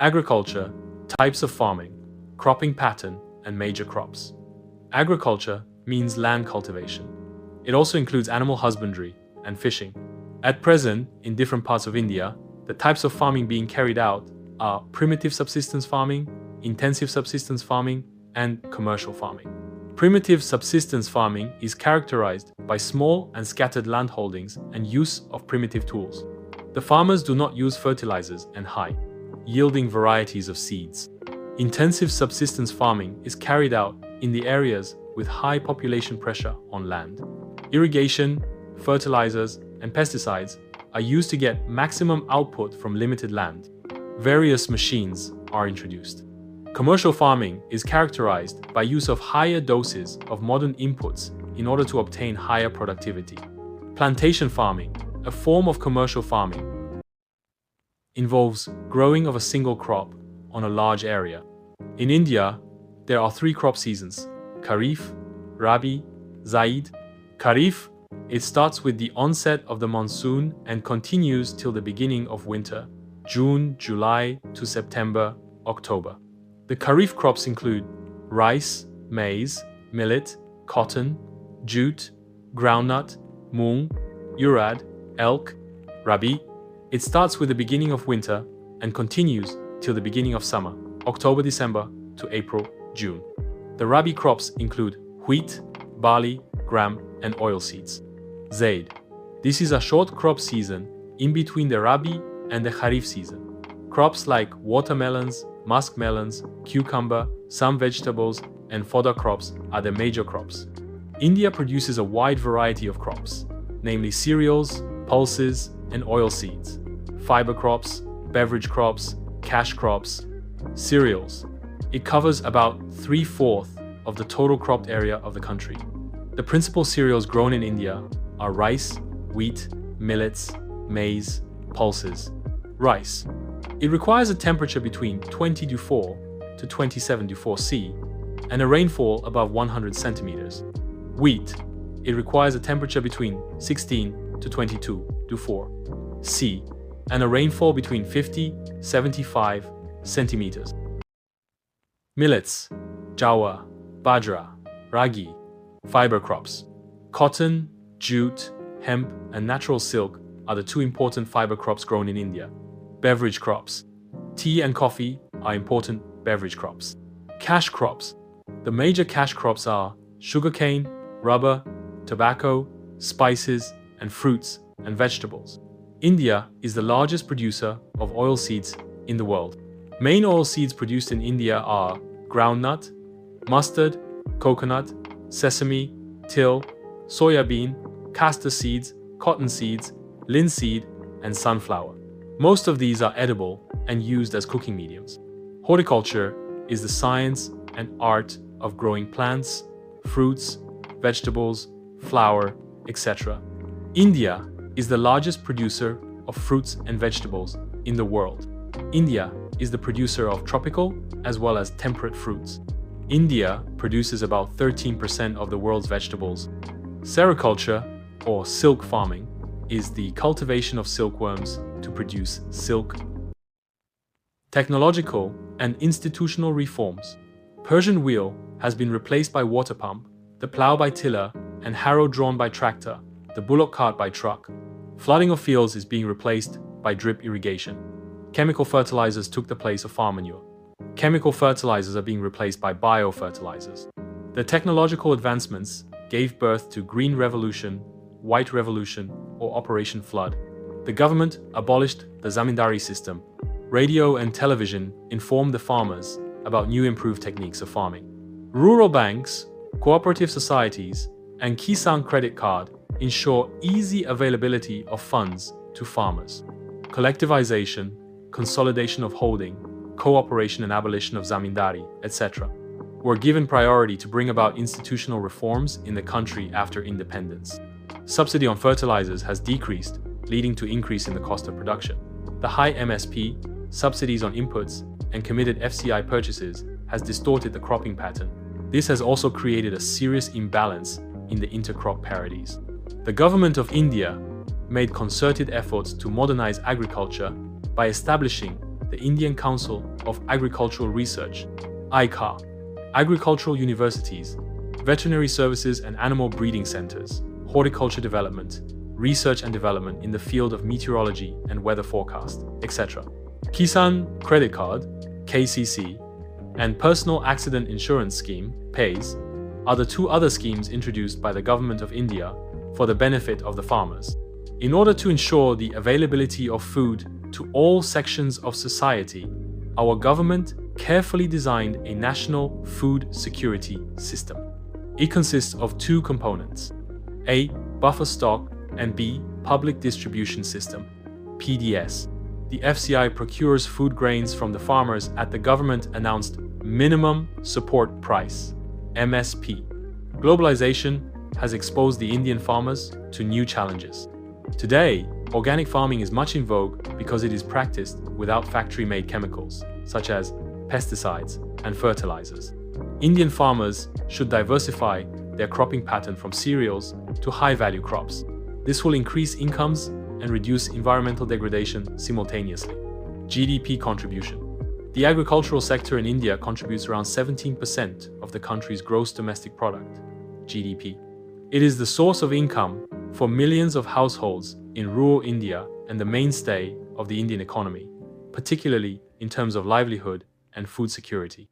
Agriculture, types of farming, cropping pattern, and major crops. Agriculture means land cultivation. It also includes animal husbandry and fishing. At present, in different parts of India, the types of farming being carried out are primitive subsistence farming, intensive subsistence farming, and commercial farming. Primitive subsistence farming is characterized by small and scattered land holdings and use of primitive tools. The farmers do not use fertilizers and high-yielding varieties of seeds. Intensive subsistence farming is carried out in the areas with high population pressure on land. Irrigation, fertilizers, and pesticides are used to get maximum output from limited land. Various machines are introduced. Commercial farming is characterized by use of higher doses of modern inputs in order to obtain higher productivity. Plantation farming, a form of commercial farming, involves growing of a single crop on a large area. In India, there are 3 crop seasons: Kharif, Rabi, Zaid. Kharif, it starts with the onset of the monsoon and continues till the beginning of winter, June, July to September, October. The Kharif crops include rice, maize, millet, cotton, jute, groundnut, moong, urad, elk. Rabi, it starts with the beginning of winter and continues till the beginning of summer, October-December to April-June. The Rabi crops include wheat, barley, gram, and oilseeds. Zaid, this is a short crop season in between the Rabi and the Kharif season. Crops like watermelons, muskmelons, cucumber, some vegetables, and fodder crops are the major crops. India produces a wide variety of crops, namely cereals, pulses, and oilseeds, fiber crops, beverage crops, cash crops. Cereals. It covers about 3/4 of the total cropped area of the country. The principal cereals grown in India are rice, wheat, millets, maize, pulses. Rice. It requires a temperature between 20°C to 27°C and a rainfall above 100 centimeters. Wheat. It requires a temperature between 16 to 22°C and a rainfall between 50-75 centimeters. Millets, jawar, bajra, ragi, fiber crops. Cotton, jute, hemp, and natural silk are the 2 important fiber crops grown in India. Beverage crops. Tea and coffee are important beverage crops. Cash crops. The major cash crops are sugarcane, rubber, tobacco, spices, and fruits and vegetables. India is the largest producer of oilseeds in the world. Main oilseeds produced in India are groundnut, mustard, coconut, sesame, till, soya bean, castor seeds, cotton seeds, linseed, and sunflower. Most of these are edible and used as cooking mediums. Horticulture is the science and art of growing plants, fruits, vegetables, flour, etc. India is the largest producer of fruits and vegetables in the world. India is the producer of tropical as well as temperate fruits. India produces about 13% of the world's vegetables. Sericulture, or silk farming, is the cultivation of silkworms to produce silk. Technological and institutional reforms. Persian wheel has been replaced by water pump, the plow by tiller, and harrow drawn by tractor, the bullock cart by truck. Flooding of fields is being replaced by drip irrigation. Chemical fertilizers took the place of farm manure. Chemical fertilizers are being replaced by biofertilizers. The technological advancements gave birth to Green Revolution, White Revolution, or Operation Flood. The government abolished the zamindari system. Radio and television informed the farmers about new improved techniques of farming. Rural banks, cooperative societies, and Kisan Credit Card ensure easy availability of funds to farmers. Collectivization, consolidation of holding, cooperation and abolition of zamindari, etc., were given priority to bring about institutional reforms in the country after independence. Subsidy on fertilizers has decreased, leading to increase in the cost of production. The high MSP, subsidies on inputs, and committed FCI purchases has distorted the cropping pattern. This has also created a serious imbalance in the intercrop parities. The government of India made concerted efforts to modernize agriculture by establishing the Indian Council of Agricultural Research, ICAR, agricultural universities, veterinary services and animal breeding centers, horticulture development, research and development in the field of meteorology and weather forecast, etc. Kisan Credit Card, KCC, and Personal Accident Insurance Scheme, PAYS, are the two other schemes introduced by the Government of India for the benefit of the farmers. In order to ensure the availability of food to all sections of society, our government carefully designed a national food security system. It consists of two components: A. Buffer stock, and B. Public distribution system, PDS. The FCI procures food grains from the farmers at the government-announced minimum support price, MSP. Globalization has exposed the Indian farmers to new challenges. Today, organic farming is much in vogue because it is practiced without factory-made chemicals, such as pesticides and fertilizers. Indian farmers should diversify their cropping pattern from cereals to high-value crops. This will increase incomes and reduce environmental degradation simultaneously. GDP contribution. The agricultural sector in India contributes around 17% of the country's gross domestic product, GDP. It is the source of income for millions of households in rural India and the mainstay of the Indian economy, particularly in terms of livelihood and food security.